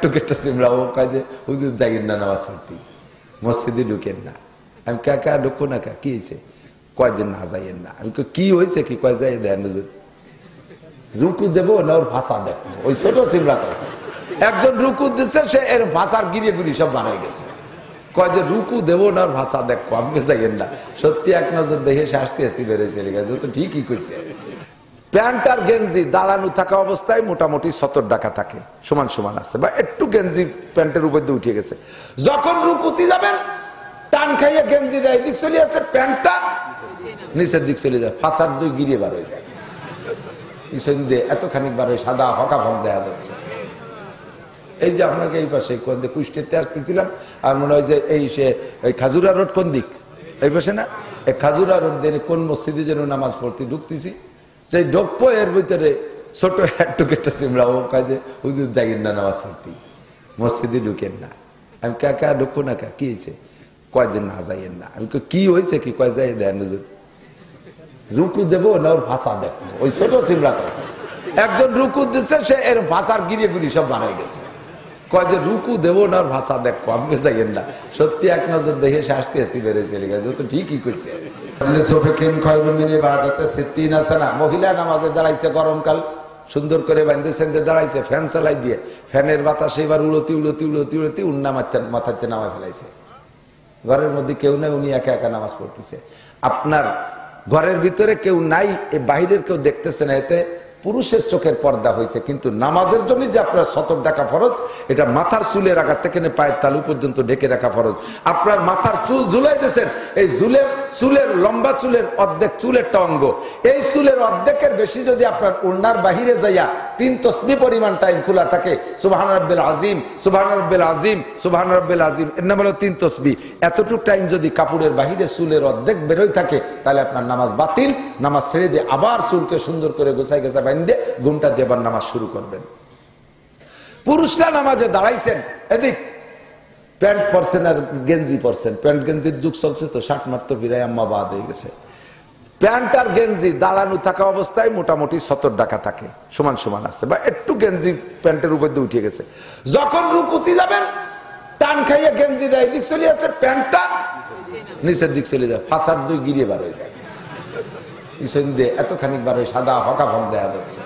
টুকেটা সিমরা ও কাজে হুজুর যাইয়েন না নামাজ পড়তে, মসজিদে ঢুকেন না। আমি কাকা ঢুকবো না, কা কি হয়েছে? কয় যে না যাইয়েন না। আমি কি হয়েছে কি? কয় যাই দেন হুজুর, রুকু দেবো না ওর ভাষা দেখবো। ওই ছোট সিমরা কাছে একজন রুকু দিচ্ছে, সে এর ভাষার গিরিয়ে গুড়ি সব বানাই গেছে। কয় যে রুকু দেবো না ওর ভাষা দেখবো, আপনি যাইয়েন না। সত্যি এক নজর দেখে সে আসতে আসতে বেড়ে চলে গেছে, তো ঠিকই করছে। প্যান্ট আর গেঞ্জি দাঁড়ানো থাকা অবস্থায় মোটামুটি 70 টাকা থাকে, সমান সমান আছে, বা একটু গেঞ্জি প্যান্টের উপর দিয়ে উঠে গেছে। যখন রুকুতে যাবেন টান খাইয়ে গেঞ্জিটা এই দিক চলে যাচ্ছে, প্যান্টটা নিচের দিক চলে যায়, ফাঁসার দুই গিরিয়ে বার হয়ে যায়, পিছন দিয়ে এতখানি বার হয়ে সাদা হকা ভক দেখা যাচ্ছে। এই যে আপনাকে এই পাশে কুষ্টিতে আসতেছিলাম, আর মনে হয় যে এই সে এই খাজুরা রোড কোন দিক, এই পাশে না, এই খাজুরা রোড দিয়ে কোন মসজিদে যেন নামাজ পড়তে ঢুকতেছি, যে ঢুকবো এর ভিতরে ছোট টুকেটা সিমরা ও কাজে হুজুর যাইয়েন না নামাজ পড়তে, মসজিদে ঢুকেন না। আমি কাকা ঢুকবো না, কা কি হয়েছে? কয় যে না যাইয়েন না। আমি কি হয়েছে কি? কয় যাই দেন হুজুর, রুকু দেবো না ওর ভাষা দেখবো। ওই ছোট সিমরা কাছে একজন রুকু দিচ্ছে, সে এর ভাষার গিরিয়ে গুড়ি সব বানাই গেছে। কয় যে রুকু দেবো না ওর ভাষা দেখবো, আপনি যাইয়েন না। সত্যি এক নজর দেখে সে আসতে আসতে বেড়ে চলে গেছে, তো ঠিকই করছে। মহিলা নামাজে দাঁড়াইছে, গরমকাল সুন্দর করে বাঁধতে সেন্দে দাঁড়াইছে, ফ্যান চালাই দিয়ে ফ্যানের বাতাসে এবার উড়তি উড়তি উড়তি উড়তি উন্না মাথাতে নামায় ফেলাইছে। ঘরের মধ্যে কেউ নাই, উনি একা একা নামাজ পড়তেছে। আপনার ঘরের ভিতরে কেউ নাই, এই বাহিরের কেউ দেখতেছে না, এতে পুরুষের চোখের পর্দা হয়েছে। কিন্তু নামাজের জন্য যে আপনার 70 টাকা ফরজ, এটা মাথার চুলের আগা থেকে পায়ের তালু পর্যন্ত ঢেকে রাখা ফরজ। আপনার মাথার চুল ঝুলাইতেছেন, এই চুলের লম্বা চুলের অর্ধেক চুলেরটা অঙ্গ, এই চুলের অর্ধেকের বেশি যদি আপনার ওড়নার বাহিরে যাইয়া 3 তসবিহ পরিমাণ টাইম খোলা থাকে, সুবহান রাব্বিল আযীম, সুবহান রাব্বিল আযীম, সুবহান রাব্বিল আযীম, এর নাম হলো 3 তসবিহ। এতটুকু টাইম যদি কাপড়ের বাহিরে চুলের অর্ধেক বেরোয় থাকে, তাহলে আপনার নামাজ বাতিল। নামাজ ছেড়ে দিয়ে আবার চুলকে সুন্দর করে গোছাই গোছাই বাঁধে ঘুমটা দিয়ে আবার নামাজ শুরু করবেন। পুরুষরা নামাজে দাঁড়াইছেন, এদিক প্যান্ট পরছেন আর গেঞ্জি পরছেন, প্যান্ট গেঞ্জির যুগ চলছে তো, 60 মাত্র বিরায় আম্মা বাদ হয়ে গেছে। প্যান্ট আর গেঞ্জি দাঁড়ানো থাকা অবস্থায় মোটামুটি 70 টাকা থাকে, সমান সমান আছে, বা একটু গেঞ্জি প্যান্টের উপর দিয়ে উঠে গেছে। যখন রুকুতে যাবেন টান খাইয়ে গেঞ্জিটা এই দিক চলে যাচ্ছে, প্যান্টটা নিচের দিক চলে যায়, ফাঁসার দুই গিরিয়ে বার হয়ে যায়, পিছন দিয়ে এতখানি বার হয়ে সাদা হকা ভক দেখা যাচ্ছে।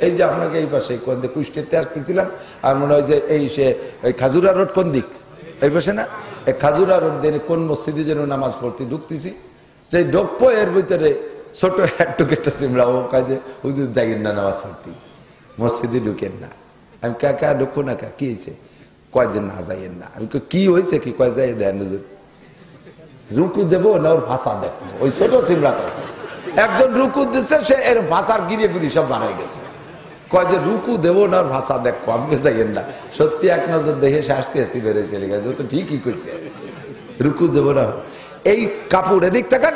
এই যে আপনাকে এই পাশে কুষ্টিতে আসতেছিলাম, আর মনে হয় যে এই সে এই খাজুরা রোড কোন দিক, এই পাশে না, এই খাজুরা রোড দিয়ে কোন মসজিদে যেন নামাজ পড়তে ঢুকতেছি, যে ঢুকবো এর ভিতরে ছোট টুকেটা সিমরা ও কাজে হুজুর যাইয়েন না নামাজ পড়তে, মসজিদে ঢুকেন না। আমি কাকা ঢুকবো না, কা কি হয়েছে? কয় যে না যাইয়েন না। আমি কি হয়েছে কি? কয় যাই দেন হুজুর, রুকু দেবো না ওর ভাষা দেখবো। ওই ছোট সিমরা কাছে একজন রুকু দিচ্ছে, সে এর ভাষার গিরিয়ে গুড়ি সব বানাই গেছে। কয় যে রুকু দেবো না ওর ভাষা দেখবো, আপনি যাইয়েন না। সত্যি এক নজর দেখে সে আসতে আসতে বেড়ে চলে গেছে, তো ঠিকই করছে। রুকু দেবো না। এই কাপড় এদিক তাকান,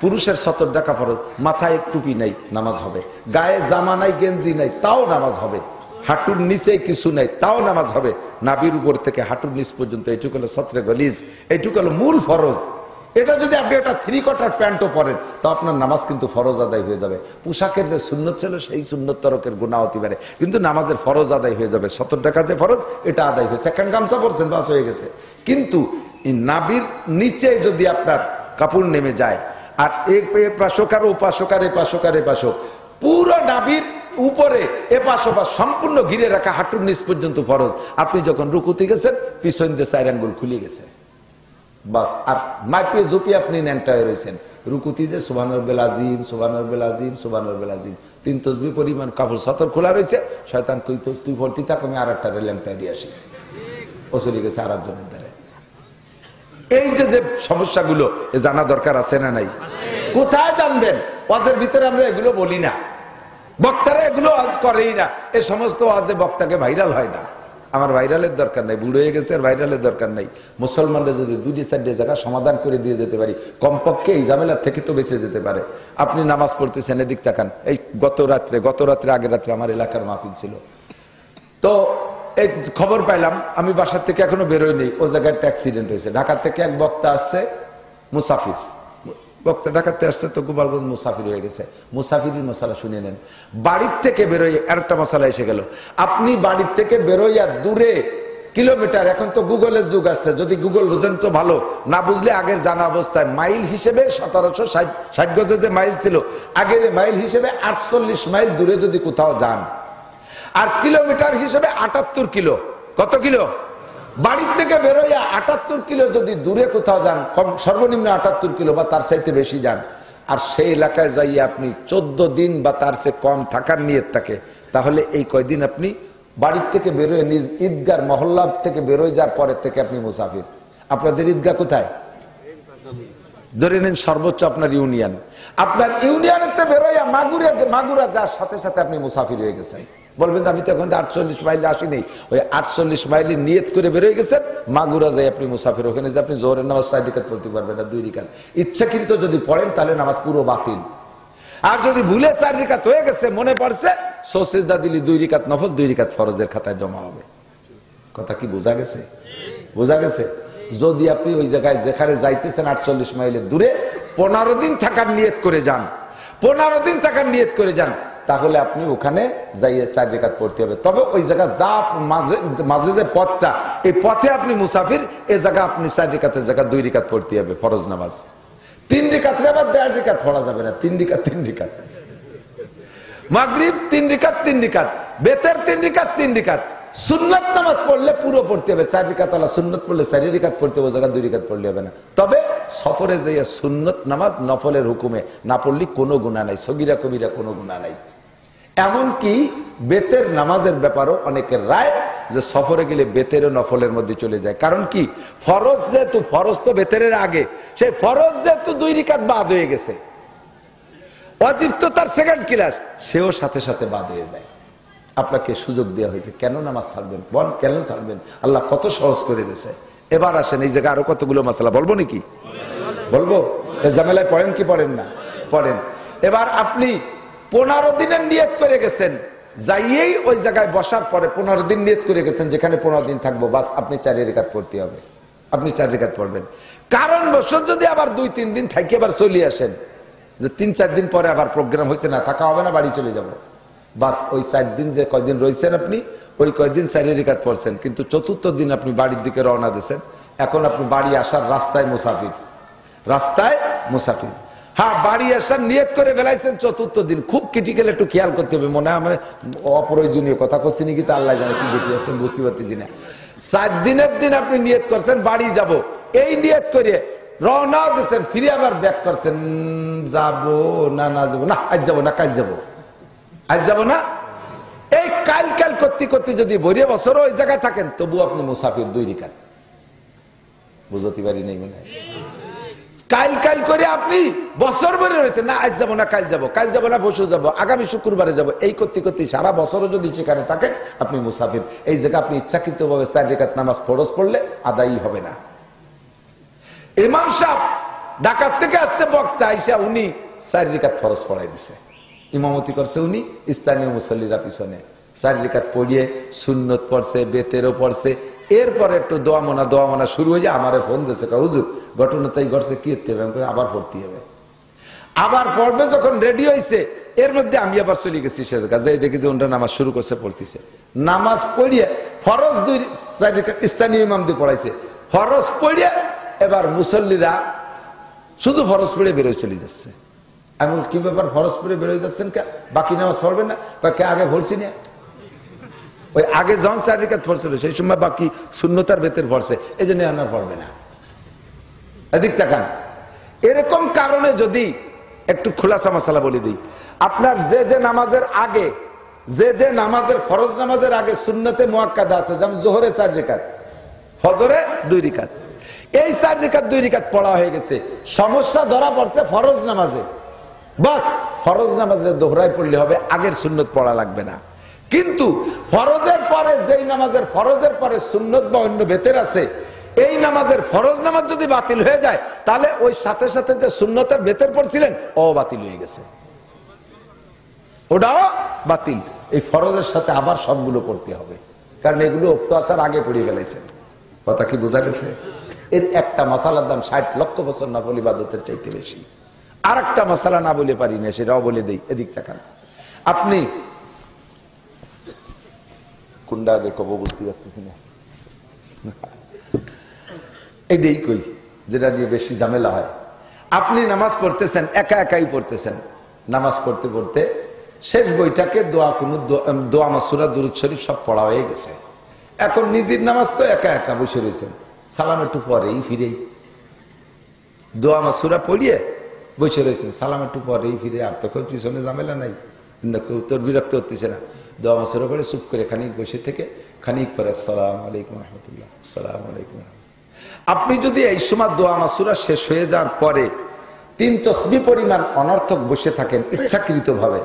পুরুষের 70 টাকা ফরজ, মাথায় টুপি নাই, নামাজ হবে। গায়ে জামা নাই, গেঞ্জি নাই, তাও নামাজ হবে। হাঁটুর নিচে কিছু নাই, তাও নামাজ হবে। নাভির উপর থেকে হাঁটুর নিচ পর্যন্ত এইটুকু হলো সত্রে গলিজ, এইটুকু হলো মূল ফরজ। এটা যদি আপনি একটা 3 কোয়ার্টার প্যান্টও পরেন, তো আপনার নামাজ কিন্তু ফরজ আদায় হয়ে যাবে। পোশাকের যে সুন্নত ছিল সেই সুন্নত তরকের গুনাহ হতে পারে, কিন্তু নামাজের ফরজ আদায় হয়ে যাবে। 70 টাকা যে ফরজ, এটা আদায় হয়েছে। সেকেন্ড গামছা পরছেন, বাস হয়ে গেছে। কিন্তু নাভির নিচে যদি আপনার কাপড় নেমে যায়, আর এ পাশক আর ও পাশক আর এ পাশক আর এ পাশক, পুরো নাভির উপরে এপাশ ওপাশ সম্পূর্ণ ঘিরে রাখা হাঁটুর নিচ পর্যন্ত ফরজ। আপনি যখন রুকুতে গেছেন, পিছন দিয়ে 4 আঙ্গুল খুলে গেছে, বাস। আর মাইপে জুপি আপনি ন্যাংটা হয়ে রয়েছেন। রুকুতি যে সুবহান রাব্বিল আযীম, সুবহান রাব্বিল আযীম, সুবহান রাব্বিল আযীম, 3 তসবিহ পরিমাণ কাপড় সতর খোলা রয়েছে। শয়তান কই তো তুই ভর্তি থাক, আমি আর একটা ল্যাংটা দিয়ে আসি, ও চলে গেছে আর একজনের দ্বারা। এই যে সমস্যাগুলো জানা দরকার আছে না নাই? কোথায় জানবেন? ওয়াজের ভিতরে আমরা এগুলো বলি না, বক্তারা এগুলো আজ করেই না। এই সমস্ত ওয়াজে বক্তাকে ভাইরাল হয় না। আমার ভাইরালের দরকার নাই, বুড়ো হয়ে গেছে, আর ভাইরালের দরকার নাই। মুসলমানরা যদি 2-4 জায়গা সমাধান করে দিয়ে যেতে পারি, কমপক্ষে এই ঝামেলার থেকে তো বেঁচে যেতে পারে। আপনি নামাজ পড়তেছেন, এদিক তাকান। এই গত রাত্রে আগের রাত্রে আমার এলাকার মাহফিল ছিল, তো এই খবর পাইলাম, আমি বাসার থেকে এখনো বেরোয়নি, ও জায়গায় একটা অ্যাক্সিডেন্ট হয়েছে। ঢাকা থেকে এক বক্তা আসছে, মুসাফির, বক্তা ঢাকাতে আসছে তো গোপালগঞ্জ মুসাফির হয়ে গেছে। মুসাফিরের মশালা শুনে নেন। বাড়ির থেকে বেরোয় আরেকটা মশালা এসে গেল। আপনি বাড়ির থেকে বেরোইয়া দূরে কিলোমিটার, এখন তো গুগলের যুগ আসছে, যদি গুগল বুঝেন তো ভালো, না বুঝলে আগের জানা অবস্থায় মাইল হিসেবে 1760 গজে যে মাইল ছিল, আগের মাইল হিসেবে 48 মাইল দূরে যদি কোথাও যান, আর কিলোমিটার হিসেবে 78 কিলো। কত কিলো? বাড়ির থেকে বেরোইয়া 78 কিলো যদি দূরে কোথাও যান, সর্বনিম্ন 78 কিলো বা তার চাইতে বেশি যান, আর সেই এলাকায় যাইয়া আপনি 14 দিন বা তার চেয়ে কম থাকার নিয়ত থাকে, তাহলে এই কয়দিন আপনি বাড়ির থেকে বেরোয় নিজ ঈদগার মহল্লা থেকে বেরোয় যাওয়ার পরের থেকে আপনি মুসাফির। আপনাদের ঈদগাহ কোথায়? ধরে নিন সর্বোচ্চ আপনার ইউনিয়ন, আপনার ইউনিয়নেতে বেরোইয়া মাগুরা যার সাথে সাথে আপনি মুসাফির হয়ে গেছেন। বলবেন যে আমি তো এখন 48 মাইলে আসিনি, ওই 48 মাইলে নিয়ত করে বেরোয় গেছেন, মাগুরা যাই আপনি মুসাফির। ওখানে যে আপনি জোহরের নামাজ 4 রাকাত পড়তে পারবেন না, 2 রাকাত। ইচ্ছাকৃত যদি পড়েন তাহলে নামাজ পুরো বাতিল। আর যদি ভুলে 4 রাকাত হয়ে গেছে, মনে পড়ছে, সিজদা দিলি 2 রাকাত নফল, 2 রাকাত ফরজের খাতায় জমা হবে। কথা কি বোঝা গেছে? বোঝা গেছে? যদি আপনি ওই জায়গায় যেখানে যাইতেছেন 48 মাইলের দূরে 15 দিন থাকার নিয়ত করে যান, 15 দিন থাকার নিয়ত করে যান, তাহলে আপনি ওখানে যাইয়ে 4 রাকাত পড়তে হবে। তবে ওই জায়গা যা মাঝে যে পথটা, এই পথে আপনি মুসাফির, এই জায়গা আপনি 4 রাকাতের জায়গা 2 রাকাত পড়তে হবে ফরজ নামাজ। 3 রাকাত আবার 1.5 রাকাত পড়া যাবে না, 3 রাকাত 3 রাকাত। মাগরিব 3 রাকাত 3 রাকাত, বেতের 3 রাকাত 3 রাকাত। সুন্নত নামাজ পড়লে পুরো পড়তে হবে, 4 রাকাত আলা সুন্নত পড়লে 4 রাকাত পড়তে হবে, জায়গা 2 রাকাত পড়লে হবে না। তবে সফরে যাইয়া সুন্নত নামাজ নফলের হুকুমে না পড়লে কোনো গুনাহ নাই, সগীরা কবিরা কোনো গুনাহ নাই। এমনকি বেতের নামাজের ব্যাপারও অনেকের রায় যে সফরে গেলে বেতের ও নফলের মধ্যে চলে যায়। কারণ কি, ফরজ যেহেতু, ফরজ তো বেতের আগে, সেই ফরজ যেহেতু 2 রাকাত বাদ হয়ে গেছে, ওয়াজিব তো তার সেকেন্ড ক্লাস, সেও সাথে সাথে বাদ হয়ে যায়। আপনাকে সুযোগ দেওয়া হয়েছে, কেন নামাজ ছাড়বেন? বল কেন ছাড়বেন? আল্লাহ কত সহজ করে দিয়েছে। এবার আসেন, এই জায়গায় আরো কতগুলো মাসালা বলবো নাকি? বলবো? ঝামেলায় পড়েন কি পড়েন না? পড়েন। এবার আপনি 15 দিনের নিয়ত করে গেছেন, যাইয়েই ওই জায়গায় বসার পরে 15 দিন নিয়ত করে গেছেন যেখানে 15 দিন থাকবো, বাস আপনি 4 রাকাত পড়তে হবে, আপনি 4 রাকাত পড়বেন। কারণ বছর যদি আবার 2-3 দিন থাকি আবার চলে আসেন, যে 3-4 দিন পরে আবার প্রোগ্রাম হয়েছে না, থাকা হবে না, বাড়ি চলে যাব, বাস ওই 4 দিন যে কয়দিন রয়েছেন আপনি, ওই কয়দিন 4 রাকাত পড়ছেন, কিন্তু 4র্থ দিন আপনি বাড়ির দিকে রওনা দিয়েছেন, এখন আপনি বাড়ি আসার রাস্তায় মুসাফির, রাস্তায় মুসাফির। হ্যাঁ, বাড়ি আসার নিয়ত করে বেলাইছেন 4র্থ দিন। খুব ক্রিটিক্যাল, একটু খেয়াল করতে হবে। মনে হয় আমার অপ্রয়োজনীয় কথা করছি নাকি, তা আল্লাহ জানে কি দেখতে যাচ্ছেন, বুঝতে পারতেছি না। 4 দিনের দিন আপনি নিয়ত করছেন বাড়ি যাব, এই নিয়ত করে রওনা দিয়েছেন, ফিরে আবার ব্যাক করছেন, যাবো না, না যাবো না, আজ যাবো না, কাল যাবো, আজ যাবো না। এই কাল কাল করতে করতে যদি বড় বছর ওই জায়গায় থাকেন, তবু আপনি মুসাফির 2 রাকাত। বুঝতে পারি নাই মনে হয়? কাল কাল করে আপনি বছর ভরে রয়েছে, না আজ যাবো না, কাল যাবো, কাল যাবো না, পরশু যাবো, আগামী শুক্রবারে যাবো, এই করতে করতে সারা বছরও যদি সেখানে থাকেন, আপনি মুসাফির। এই জায়গা আপনি ইচ্ছাকৃত ভাবে 4 রাকাত নামাজ ফরজ পড়লে আদায়ই হবে না। ইমাম সাহেব ঢাকা থেকে আসছে বক্তা, আইসা উনি 4 রাকাত ফরজ পড়াই দিছে, ইমামতি করছে উনি, স্থানীয় মুসল্লিরা পিছনে 4 রাকাত পড়িয়ে সুন্নত পড়ছে, বেতেরও পড়ছে। এরপরে একটু দোয়া মোনা শুরু হয়ে যায়। আমারে ফোন দিয়েছে, হুজুর ঘটনা তাই ঘটছে, কি হতে হবে? আবার পড়তে হবে। আবার পড়বে যখন রেডি হয়েছে, এর মধ্যে আমি আবার চলে গেছি সে জায়গা, যাই দেখি যে ওনারা নামাজ শুরু করছে, পড়তেছে। নামাজ পড়িয়ে ফরজ 4 রাকাত স্থানীয় ইমাম দিয়ে পড়াইছে, ফরজ পড়িয়ে এবার মুসল্লিরা শুধু ফরজ পড়ে বেরোয় চলে যাচ্ছে। আমি কি ব্যাপার, ফরজ পড়ে বেরোয় যাচ্ছেন কে? বাকি নামাজ পড়বেন না? কে আগে পড়ছি না, ওই আগে যখন 4 রাকাত পড়ছিল সেই সময় বাকি সুন্নতার বেতের পড়ছে, এই জন্য আমার পড়বে না। এদিক তাকান। এরকম কারণে যদি একটু খোলাসা মশলা বলে দিই, আপনার যে যে নামাজের আগে, যে যে নামাজের ফরজ নামাজের আগে সুন্নতে মুআক্কাদা আছে, যেমন জোহরে 4 রাকাত, ফজরে 2 রাকাত, এই 4 রাকাত 2 রাকাত পড়া হয়ে গেছে, সমস্যা ধরা পড়ছে ফরজ নামাজে, বাস ফরজ নামাজে দোহরায় পড়লে হবে, আগের সুন্নত পড়া লাগবে না। কিন্তু ফরজের পরে যেই নামাজের ফরজের পরে সুন্নত বা অন্য বেতের আছে, এই নামাজের ফরজ নামাজ যদি বাতিল হয়ে যায়, তাহলে ওই সাথে সাথে যে সুন্নতের বেতের পড়ছিলেন ও বাতিল হয়ে গেছে, ওটাও বাতিল। এই ফরজের সাথে আবার সবগুলো পড়তে হবে, কারণ এগুলো অত্যাচার আগে পড়ে ফেলেছেন। কথা কি বোঝা গেছে? এর একটা মাসালার দাম 60 লক্ষ বছর নফল ইবাদতের চাইতে বেশি। আর একটা মশালা না বলে পারি না, সেটাও বলে দেই। এদিক তাকান, আপনি কোনটা আগে কব বুঝতে পারতেছি না, এটাই কই যেটা নিয়ে বেশি ঝামেলা হয়। আপনি নামাজ পড়তেছেন, একা একাই পড়তেছেন, নামাজ পড়তে পড়তে শেষ বইটাকে দোয়া মাসুরা দুরূদ শরীফ সব পড়া হয়ে গেছে। এখন নিজের নামাজ তো একা একা বসে রয়েছেন, সালাম একটু পরেই ফিরেই দোয়া মাসুরা পড়িয়ে বসে রয়েছেন, সালাম একটু পরেই ফিরে, আর তো কেউ পিছনে ঝামেলা নাই, কেউ তোর বিরক্ত হতেছে না। দোয়া মাসুরা করে চুপ করে খানিক বসে থেকে খানিক পরে আসসালামু আলাইকুম রহমতুল্লাহ, আসসালামু আলাইকুম। আপনি যদি এই সময় দোয়া মাসুরা শেষ হয়ে যাওয়ার পরে 3 তসবিহ পরিমাণ অনর্থক বসে থাকেন ইচ্ছাকৃত ভাবে,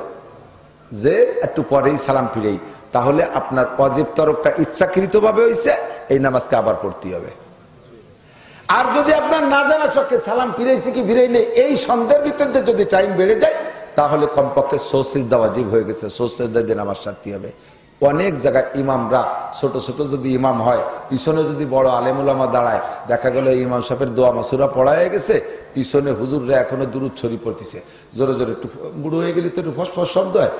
যে একটু পরেই সালাম ফিরেই, তাহলে আপনার ওয়াজিব তরকটা ইচ্ছাকৃত ভাবে হয়েছে, এই নামাজকে আবার পড়তে হবে। আর যদি আপনার না জানা চোখে সালাম ফিরেছে কি ফিরেই নেই এই সন্দেহের ভিতরে যদি টাইম বেড়ে যায়, তাহলে কমপক্ষে সিজদা ওয়াজিব হয়ে গেছে, সিজদা দিয়ে নামাজ সারতে হবে। অনেক জায়গায় ইমামরা ছোট ছোট যদি ইমাম হয়, পিছনে যদি বড় আলেম উলামা দাঁড়ায়, দেখা গেল ইমাম সাহেবের দোয়া মাসুরা পড়া হয়ে গেছে, পিছনে হুজুররা এখনো দুরূদ শরীফ পড়তেছে, জোরে জোরে, একটু বুড়ো হয়ে গেলে তো একটু ফসফস শব্দ হয়,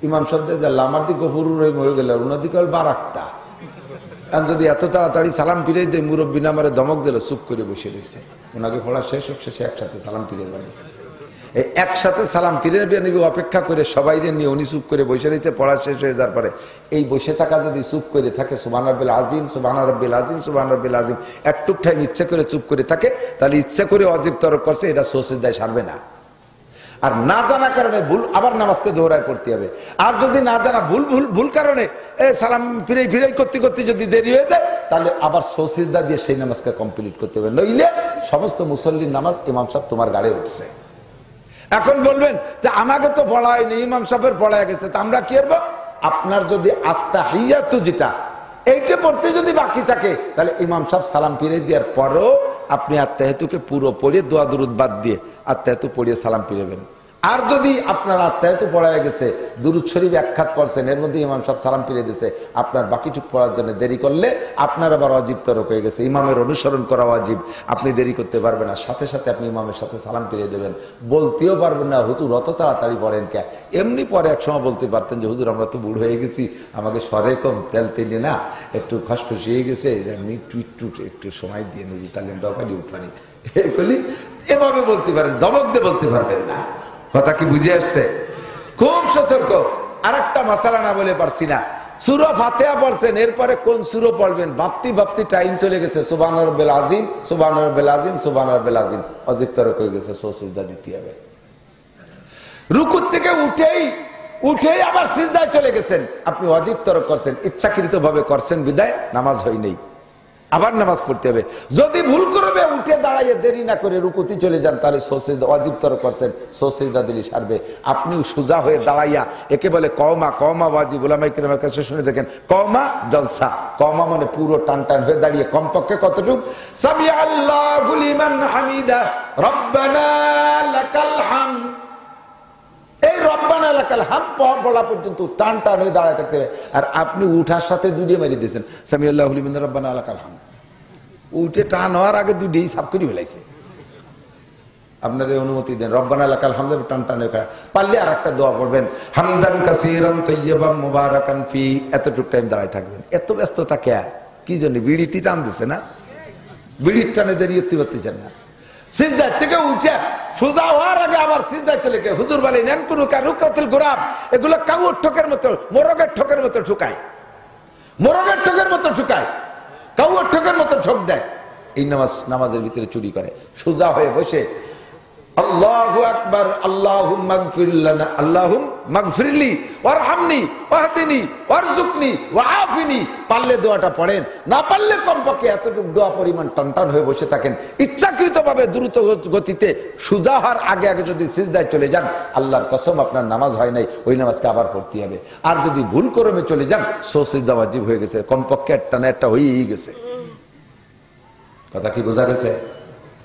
ইমাম শব্দ আমার দিকে গফুরুর রহিম হয়ে গেল, ওনার দিকে বারাক্তা। যদি এত তাড়াতাড়ি সালাম ফিরে দেয়, মুরব্বী নামারে ধমক দিল, চুপ করে বসে রয়েছে, ওনাকে পড়া শেষ হোক, শেষে একসাথে সালাম ফিরে যাবে। এই একসাথে সালাম ফিরে নেবে অপেক্ষা করে সবাই নিয়ে উনি চুপ করে বসে রয়েছে, পড়া শেষ হয়ে যাওয়ার পরে এই বসে থাকা যদি চুপ করে থাকে, সুবহান রাব্বিল আযীম, সুবহান রাব্বিল আযীম, সুবহান রাব্বিল আযীম, একটু টাইম ইচ্ছা করে চুপ করে থাকে, তাহলে ইচ্ছা করে ওয়াজিব তরক করছে, এটা সিজদায় সারবে না। আর না জানা কারণে ভুল, আবার নামাজকে দোহরায় পড়তে হবে। আর যদি না জানা ভুল কারণে সালাম ফিরে ফিরে করতে করতে যদি দেরি হয়ে যায়, তাহলে আবার সিজদা দিয়ে সেই নামাজকে কমপ্লিট করতে হবে, নইলে সমস্ত মুসল্লির নামাজ ইমাম সাহেব তোমার গাড়ি উঠছে। এখন বলবেন যে আমাকে তো পড়া হয়নি, ইমাম সাহেবের পড়া গেছে, তা আমরা কি করবো? আপনার যদি আত্তাহিয়াতু যেটা এইটা পড়তে যদি বাকি থাকে, তাহলে ইমাম সাহেব সালাম ফিরে দেওয়ার পরও আপনি আত্তাহিয়াতুকে পুরো পড়িয়ে দোয়া দুরূদ বাদ দিয়ে আত্তাহিয়াতু পড়িয়ে সালাম ফিরবেন। আর যদি আপনার আত্তাহিয়াতু পড়া গেছে, দুরূদ শরীফ এক খাত পড়ছেন, এর মধ্যে ইমাম সাহেব সালাম ফিরে দিয়েছে, আপনার বাকিটুকু পড়ার জন্য দেরি করলে আপনার আবার ওয়াজিব তরক হয়ে গেছে, ইমামের অনুসরণ করা ওয়াজিব, আপনি দেরি করতে পারবেন না, সাথে সাথে আপনি ইমামের সাথে সালাম ফিরে দেবেন। বলতেও পারবেন না হুজুর অত তাড়াতাড়ি পড়েন কে, এমনি পরে এক সময় বলতে পারতেন যে হুজুর আমরা তো বুড়ো হয়ে গেছি, আমাকে স্বরে কম, তেল তেলি না, একটু খসখসি হয়ে গেছে, একটু সময় দিয়ে নিজে তাহলে ডকানি উঠানি এভাবে বলতে পারেন, দমক দিয়ে বলতে পারবেন না। কথা কি বুঝে আসছে? খুব সতর্ক। আর একটা মাসালা না বলে পারছি না, সূরা ফাতিহা পড়ছেন, এরপরে কোন সূরা পড়বেন ভাবতে ভাবতে টাইম চলে গেছে, সুবহান রাব্বিল আযীম, সুবহান রাব্বিল আযীম, সুবহান রাব্বিল আযীম, ওয়াজিব তরক হয়ে গেছে, সিজদা দিতে হবে। রুকু থেকে উঠেই আবার সিজদায় চলে গেছেন, আপনি ওয়াজিব তরক করছেন, ইচ্ছাকৃত ভাবে করছেন বিদায় নামাজ হয় নাই, আবার নামাজ পড়তে হবে। যদি ভুল করবে উঠে দাঁড়াইয়ে দেরি না করে রুকুতে চলে যান, তাহলে ওয়াজিব তরক করছেন, সিজদা দিলে সারবে। আপনি সোজা হয়ে দাঁড়াইয়া, একে বলে কওমা, কওমা ওয়াজিব, উলামায়ে কেরামের কাছে শুনে দেখেন, কওমা জলসা, কওমা মানে পুরো টান টান হয়ে দাঁড়িয়ে কমপক্ষে কতটুকু, সামি আল্লাহু লিমান হামিদা, রব্বানা লাকাল হামদ, এই রব্বানা লাকাল হামদ বলা পর্যন্ত টান টান হয়ে দাঁড়ায় থাকতে হবে। আর আপনি উঠার সাথে দুইটা মারি দিয়েছেন, সামি আল্লাহু লিমান রব্বানা লাকাল হামদ, উঠে টান হওয়ার আগে দুইটাই সাফ করে ফেলাইছে। আপনার অনুমতি দেন, রব্বানা লাকাল হামদ টান টান হয়ে, পারলে আর একটা দোয়া পড়বেন, হামদান কাসীরান তাইয়্যিবান মুবারাকান ফি, এতটুকু টাইম দাঁড়ায় থাকবেন। এত ব্যস্ততা কে, কি জন্য? বিড়িটি টান দিছে না, বিড়ির টানে দাঁড়িয়ে পারতেছেন না। সিজদা থেকে উঠে সোজা হওয়ার আগে আবার সিজদা চলে গিয়ে হুজুর বলেন এনকুরুকা রুকরাতুল গুরাব, এগুলো কাউর ঠোকের মতো, মোরগের ঠোকের মতো ঠুকায়, মোরগের ঠোকের মতো ঠুকায়, কাউর ঠোকের মতো ঠোক দেয়। এই নামাজের ভিতরে চুরি করে। সোজা হয়ে বসে আল্লাহু আকবার, আল্লাহুম্মা গফির লানা, আল্লাহুম্মা গফিরলি ওয়ারহামনি ওয়াহদিনি ওয়ারযুকনি ওয়াআফিনি, পারলে দোয়াটা পড়েন, না পারলে কমপক্ষে এতটুকু দোয়া পরিমাণ টানটান হয়ে বসে থাকেন। ইচ্ছাকৃতভাবে দ্রুত গতিতে সোজা হওয়ার আগে আগে যদি সিজদায় চলে যান, আল্লাহর কসম আপনার নামাজ হয় নাই, ওই নামাজকে আবার পড়তে হবে। আর যদি ভুল ক্রমে চলে যান, সিজদা ওয়াজিব হয়ে গেছে, কমপক্ষে একটা না একটা হয়েই গেছে। কথা কি বোঝা গেছে?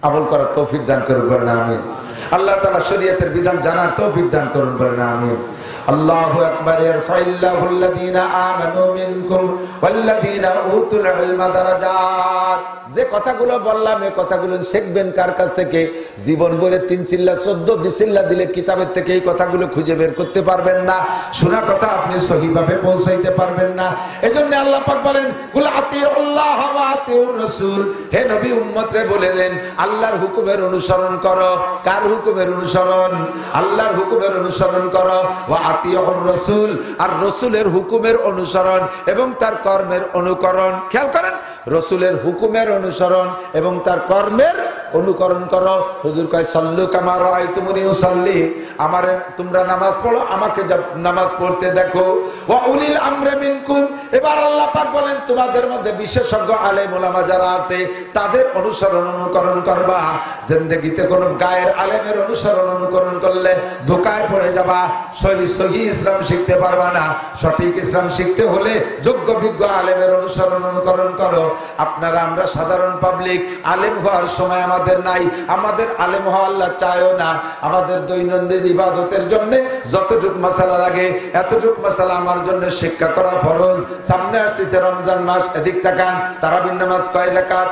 আমল করার তৌফিক দান করুন বলেন আমিন। আল্লাহ তাআলা শরীয়তের বিধান জানার তৌফিক দান করুন বলেন আমিন। আল্লাহু আকবার। ইরফাইল্লাহুল্লাযীনা আমানু মিনকুম ওয়াল্লাযীনা উতুল ইলমা দারাজাত। যে কথাগুলো বললাম এই কথাগুলো শিখবেন কার কাছ থেকে? জীবন ভরে 3 চিল্লা 14 চিল্লা দিলে কিতাবের থেকে এই কথাগুলো খুঁজে বের করতে পারবেন না। শোনা কথা আপনি সহিভাবে পৌঁছাইতে পারবেন না। এজন্য আল্লাহ পাক বলেন কুল আতিউল্লাহ ওয়া আতিউর রাসূল। হে নবী উম্মতরে বলে দেন আল্লাহর হুকুমের অনুসরণ করো। কার হুকুমের অনুসরণ? আল্লাহর হুকুমের অনুসরণ করো। ওয়া আতিউর রাসূল, আর রাসূলের হুকুমের অনুসরণ এবং তার কর্মের অনুকরণ। খেয়াল করেন, রাসূলের হুকুমের অনুসরণ এবং তার কর্মের অনুকরণ করো। হুজুর কয় সাল্লু কামা রাআইতুমুনি উসাল্লি, আমারে তোমরা নামাজ পড়ো, আমাকে নামাজ পড়তে দেখো। ওয়া উলিল আমরি মিনকুম, এবার আল্লাহ পাক বলেন তোমাদের মধ্যে বিশেষজ্ঞ আলেম ওলামা যারা আছে তাদের অনুসরণ অনুকরণ করবা। জিন্দেগিতে কোন গায়ের আলেমের অনুসরণ অনুকরণ করলে ধোঁকায় পড়ে যাবা। সহি ইসলাম শিখতে পারবা না। সঠিক ইসলাম শিখতে হলে যোগ্য বিজ্ঞ আলেমের অনুসরণ অনুকরণ করো। আপনারা আমরা সাধারণ পাবলিক, আলেম হওয়ার সময় আমাদের নাই। আমাদের আলেম হওয়া আল্লাহ চায়ও না। আমাদের দৈনন্দিন ইবাদতের জন্য যতটুকু মাসালা লাগে এতটুকু মাসালা আমার জন্য শিক্ষা করা ফরজ। সামনে আসতেছে রমজান মাস, এদিক তাকান। তারাবির নামাজ কয় রাকাত?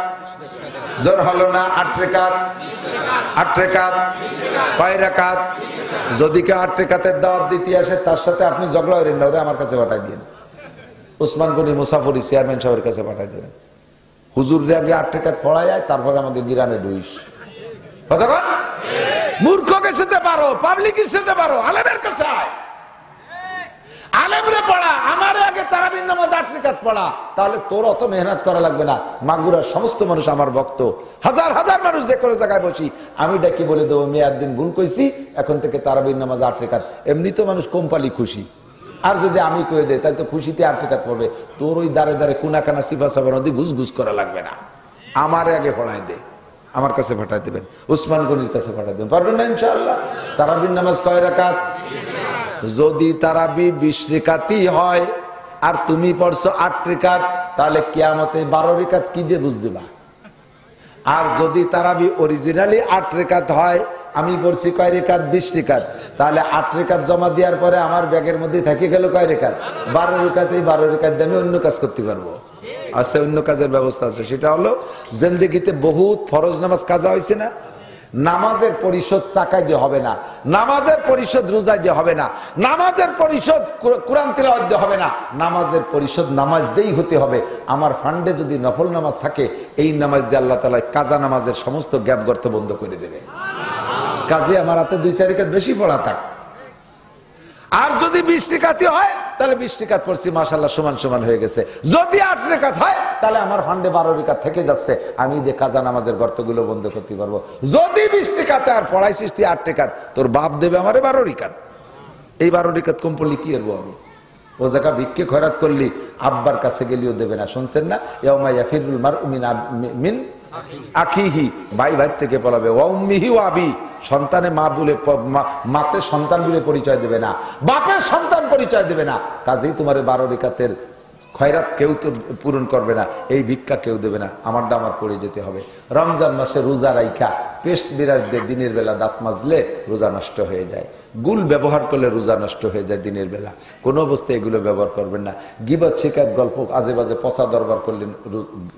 জোর হলো না? 8 রাকাত। 8 রাকাত কয় রাকাত? যদি কে 8 রাকাতের দাওয়াত দিতে আসে তার সাথে আপনি ঝগড়া করেন না, ওরে আমার কাছে পাঠাই দিন। ওসমান গনি মুসাফরি চেয়ারম্যান সাহেবের কাছে পাঠাই দেবেন। হুজুররে আগে 8 রাকাত পড়ায় যায়, তারপরে আমাকে গিরানে ঢুইস। কতক্ষণ? মূর্খকে যেতে পারো, পাবলিক যেতে পারো, আলেমের কাছে আয়। আলেমরে পড়া, আমারে আগে তারাবির নামাজ 8 রাকাত পড়া, তাহলে তোর অত মেহনত করা লাগবে না। মাগুরার সমস্ত মানুষ আমার ভক্ত, হাজার হাজার মানুষ যে কোনো জায়গায় বসি, আমি ডাকি বলে দেবো মেয়াদ দিন ভুল কইছি, এখন থেকে তারাবির নামাজ 8 রাকাত। এমনি তো মানুষ কম্পালি খুশি, আর যদি আমি কয়ে দেয় তাহলে তো খুশিতে 8 রাকাত পড়বে। তোর ওই দাঁড়ে দাঁড়ে কুনাকানা সিফা সাবা নদী ঘুষ ঘুষ করা লাগবে না। আমারে আগে পড়াই দে, আমার কাছে পাঠাই দেবেন, উসমান গনির কাছে পাঠাই দেবেন, পারবেন না ইনশাআল্লাহ। তারাবির নামাজ কয় রাকাত? যদি তারাবি 20 রাকাতই হয় আর তুমি পড়ছো 8 রাকাত, তাহলে কিয়ামতে 12 রাকাত কি দিয়ে বুঝ দিবা? আর যদি তারাবি অরিজিনালি 8 রাকাত হয়, আমি পড়ছি কয় রাকাত? 20 রাকাত, তাহলে 8 রাকাত জমা দেওয়ার পরে আমার ব্যাগের মধ্যে থেকে গেল কয় রাকাত? 12 রাকাতই 12 রাকাত দিয়ে আমি অন্য কাজ করতে পারবো। আছে অন্য কাজের ব্যবস্থা আছে, সেটা হলো জিন্দেগিতে বহুত ফরজ নামাজ কাজা হয়েছে না। নামাজের পরিশোধ টাকা দিয়ে হবে না, নামাজের পরিশোধ রোজা দিয়ে হবে না, নামাজের পরিশোধ কোরআন তিলাওয়াত দিয়ে হবে না, নামাজের পরিশোধ নামাজ দিয়েই হতে হবে। আমার ফান্ডে যদি নফল নামাজ থাকে, এই নামাজ দিয়ে আল্লাহ তাআলা কাজা নামাজের সমস্ত গ্যাপ গর্ত বন্ধ করে দেবে। কাজে আমার হাতে 2-4 রাকাত বেশি পড়া থাক। আর যদি 20 রাকাতই হয় তাহলে 20 রাকাত পড়ছি মাশাআল্লাহ সমান সমান হয়ে গেছে। যদি 8 রাকাত হয় তাহলে আমার ফান্ডে 12 রাকাত থেকে যাচ্ছে, আমি দিয়ে কাজা নামাজের গর্তগুলো বন্ধ করতে পারবো। যদি 20 রাকাতে আর পড়াইছিস তুই 8 রাকাত, তোর বাপ দেবে আমারে 12 রাকাত। এই 12 রাকাত কম পড়লি কি করবো আমি? ও জায়গা ভিক্ষে খয়রাত করলি আব্বার কাছে গেলেও দেবে না, শুনছেন না? ইয়াউমা ইয়াফিরুল মারউ মিন আখিহি, ভাই ভাই থেকে পলাবে। ওয়া উম্মিহি ওয়া আবি, সন্তানে মা বলে মাতে সন্তান বলে পরিচয় দেবে না, বাপের সন্তান পরিচয় দেবে না। কাজেই তোমার 12 রাকাতের খয়রাত কেউ তো পূরণ করবে না, এই ভিক্ষা কেউ দেবে না, আমারটা আমার পড়ে যেতে হবে। রমজান মাসে রোজা রাইখা পেস্ট বিরাজ দিয়ে দিনের বেলা দাঁত মাজলে রোজা নষ্ট হয়ে যায়, গুল ব্যবহার করলে রোজা নষ্ট হয়ে যায় দিনের বেলা। কোনো অবস্থায় এগুলো ব্যবহার করবেন না। গিবত শিকায়ত গল্প আজে বাজে পচা দরবার করলে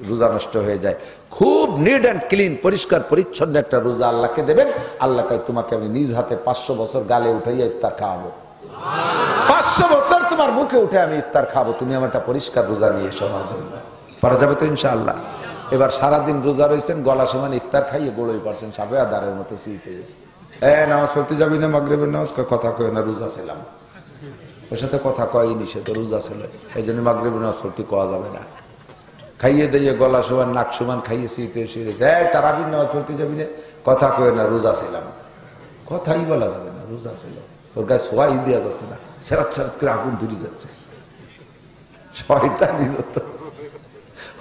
রোজা নষ্ট হয়ে যায়। খুব নিট অ্যান্ড ক্লিন, পরিষ্কার পরিচ্ছন্ন একটা রোজা আল্লাহকে দেবেন। আল্লাহ কয় তোমাকে আমি নিজ হাতে 500 বছর গালে উঠাইয়া ইফতার খাওয়াবো, 500 বছর তোমার মুখে উঠে আমি ইফতার খাবো, তুমি আমার একটা পরিষ্কার রোজা নিয়ে এসো আমার জন্য। পারা যাবে তো ইনশাআল্লাহ? এবার সারাদিন রোজা রয়েছেন, গলা সমান ইফতার খাইয়ে গোড়ই পারছেন সাবে আদারের মতো শীতে। নামাজ পড়তে যাবি না? মাগরিবের নামাজ? কথা কয় না, রোজা ছিলাম। ওর সাথে কথা কয়নি, সে তো রোজা ছিল, এই জন্য মাগরিবের নামাজ পড়তে কোয়া যাবে না। খাইয়ে দিয়ে গলা সমান নাক সমান খাইয়ে শীতে শুয়েছে। তারাবির নামাজ পড়তে যাবি না? কথা কয় না, রোজা ছিলাম। কথাই বলা যাবে না, রোজা ছিল। ওর গায়ে সোয়াই দেওয়া যাচ্ছে না, সেরাত সেরাত করে আগুন ধরে যাচ্ছে, শয়তানি যত।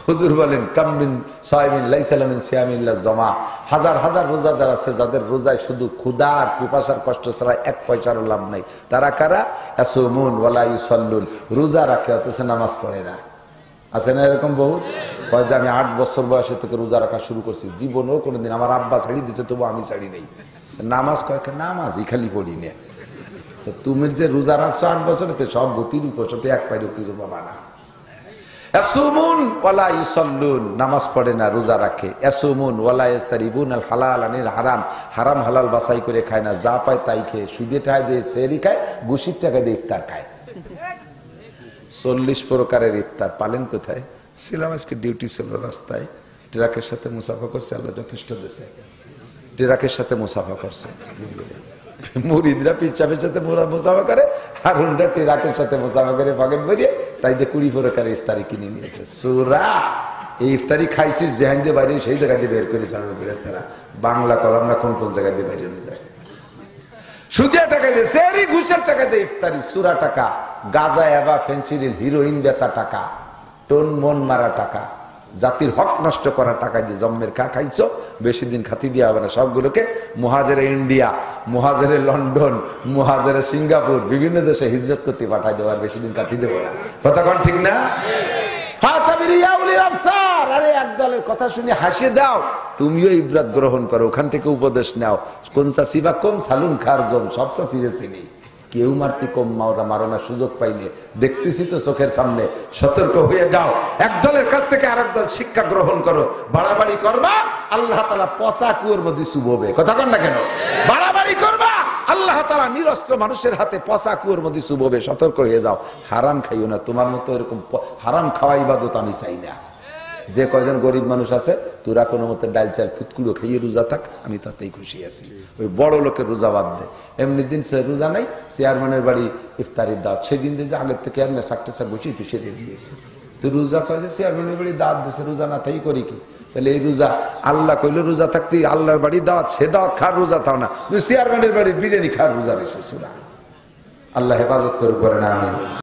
হুজুর বলেন কামিন সাইমিন লাইসা লাহু মিন সিয়ামিল্লা জামা, হাজার হাজার রোজাদার আছে যাদের রোজায় শুধু ক্ষুধা আর পিপাসার কষ্ট ছাড়া 1 পয়সারও লাভ নাই। তারা কারা? ইয়াসুমুন ওয়ালা ইউসাল্লুন, রোজা রাখে অথচ নামাজ পড়ে না। আছে না এরকম বহুত? কয় যে আমি 8 বছর বয়সে থেকে রোজা রাখা শুরু করছি, জীবনেও কোনোদিন, আমার আব্বা ছাড়ি দিচ্ছে তবু আমি ছাড়ি নেই। নামাজ কয়েক নামাজই খালি পড়ি না। তুমি যে রোজা রাখছো 8 বছরে সব গতির উপসতে এক পাইরও কিছু পাবা না। ইয়াসুমুন ওয়ালা ইউসাল্লুন, নামাজ পড়ে না রোজা রাখে। ইয়াসুমুন ওয়ালা ইস্তারিবুন আল হালাল আনিল হারাম, হারাম হালাল বাছাই করে খায় না, যা পায় তাই খেয়ে সুদে টাকা দিয়ে সেহরি খায়, ঘুষির টাকা দিয়ে ইফতার খায়। 40 প্রকারের ইফতার পালেন কোথায়? ছিলাম আজকে ডিউটি ছিল রাস্তায়, ট্রাকের সাথে মুসাফা করছে, আল্লাহ যথেষ্ট দিয়েছে, ট্রাকের সাথে মুসাফা করছে। মুরিদরা পিচ্চাপের সাথে মুসাফা করে, আর উন্ডা ট্রাকের সাথে মুসাফা করে পকেট ভরিয়ে, তাই দিয়ে 20 প্রকারের ইফতারি কিনে নিয়েছে। সুরা এই ইফতারি খাইছিস যেখান দিয়ে বাইরে সেই জায়গা দিয়ে বের করেছে। আমি ফেরেশতারা বাংলা কলাম না কোন কোন জায়গা দিয়ে বাইরে যায়। সুদের টাকা দিয়ে সেহরি, ঘুষের টাকা দিয়ে ইফতারি, সুরা টাকা, গাঁজা এবা ফেন্সিডিল হিরোইন বেচা টাকা, টোন মন মারা টাকা, জাতির হক নষ্ট করা টাকা দিয়ে জম্মের খা খাইছো, বেশি দিন খাতি দিয়ে হবে না। সবগুলোকে মুহাজিরে ইন্ডিয়া, মুহাজিরে লন্ডন, মুহাজিরে সিঙ্গাপুর, বিভিন্ন দেশে হিজরত করতে পাঠাই দেবো, আর বেশি দিন খাতি দেবো না। কথা কোন ঠিক না? আরে এক দলের কথা শুনে হাসিয়ে দাও, তুমিও ইবরাত গ্রহণ করো, ওখান থেকে উপদেশ নাও। কোন চাষিবা কম সালুন খার জম, সব চাষিরে চিনি, কেউ মারতে কম মাওরা মারো না, সুযোগ পাইনি, দেখতেছি তো চোখের সামনে। সতর্ক হয়ে যাও, এক দলের কাছ থেকে আরেক দল শিক্ষা গ্রহণ করো। বাড়াবাড়ি করবা, আল্লাহ তাআলা পচা কুয়োর মধ্যে চুববে। কথা কন না কেন? বাড়াবাড়ি করবা, আল্লাহ তাআলা নিরস্ত্র মানুষের হাতে পচা কুয়োর মধ্যে চুববে। সতর্ক হয়ে যাও, হারাম খাইও না। তোমার মতো এরকম হারাম খাওয়া ইবাদত আমি চাই না। যে কয়জন গরিব মানুষ আছে, তোরা কোনো মতো ডাল চাল ফুটকুড়ো খেয়ে রোজা থাক, আমি তাতেই খুশি আছি। ওই বড় লোকের রোজা বাদ দে। এমনি দিন সে রোজা নাই, চেয়ারম্যানের বাড়ি ইফতারির দাওয়াত, সেদিন যে আগের থেকে আর মেসাক টেসাক বসে পিছিয়ে দিয়েছে। তো রোজা কয় যে চেয়ারম্যানের বাড়ি দাওয়াত দিয়েছে, রোজা না তাই করি কি? তাহলে এই রোজা আল্লাহ কইলে রোজা থাকতে আল্লাহর বাড়ি দাওয়াত, সে দাওয়াত খার রোজা থাও না, চেয়ারম্যানের বাড়ির বিরিয়ানি খার রোজা রয়েছে। সুরা আল্লাহ হেফাজত করে না। আমি